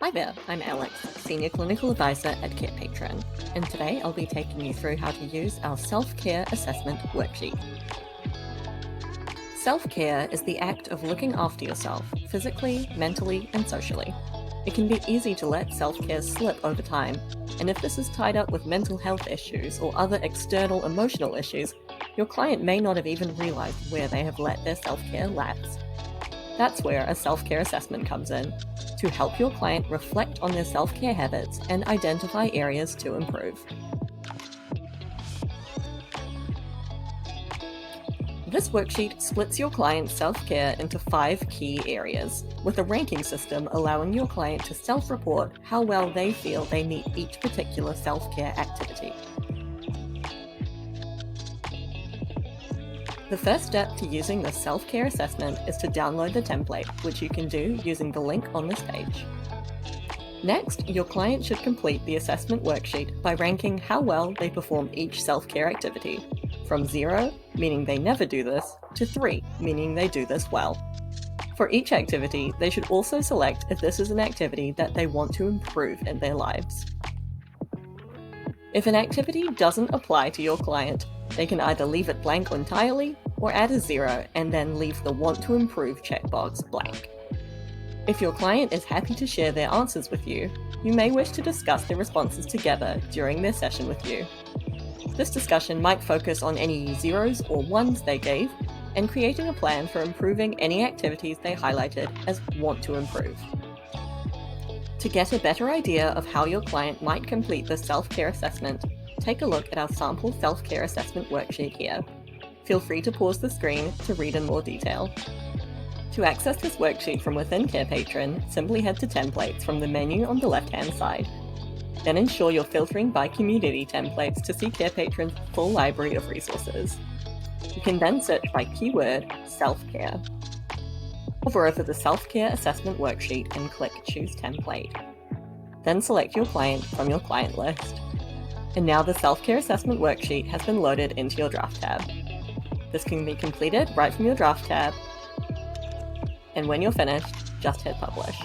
Hi there, I'm Alex, Senior Clinical Advisor at Carepatron, and today I'll be taking you through how to use our Self Care Assessment Worksheet. Self-care is the act of looking after yourself, physically, mentally, and socially. It can be easy to let self-care slip over time, and if this is tied up with mental health issues or other external emotional issues, your client may not have even realized where they have let their self-care lapse. That's where a self-care assessment comes in, to help your client reflect on their self-care habits and identify areas to improve. This worksheet splits your client's self-care into 5 key areas, with a ranking system allowing your client to self-report how well they feel they meet each particular self-care activity. The first step to using the self-care assessment is to download the template, which you can do using the link on this page. Next, your client should complete the assessment worksheet by ranking how well they perform each self-care activity, from 0, meaning they never do this, to 3, meaning they do this well. For each activity, they should also select if this is an activity that they want to improve in their lives. If an activity doesn't apply to your client, they can either leave it blank entirely or add a 0 and then leave the Want to Improve checkbox blank. If your client is happy to share their answers with you, you may wish to discuss their responses together during their session with you. This discussion might focus on any 0s or 1s they gave and creating a plan for improving any activities they highlighted as Want to Improve. To get a better idea of how your client might complete the self-care assessment, take a look at our sample self-care assessment worksheet here. Feel free to pause the screen to read in more detail. To access this worksheet from within Carepatron, simply head to Templates from the menu on the left-hand side. Then ensure you're filtering by community templates to see Carepatron's full library of resources. You can then search by keyword self-care. Hover over the Self-Care Assessment Worksheet and click Choose Template. Then select your client from your client list. And now the Self-Care Assessment Worksheet has been loaded into your Draft tab. This can be completed right from your Draft tab, and when you're finished, just hit Publish.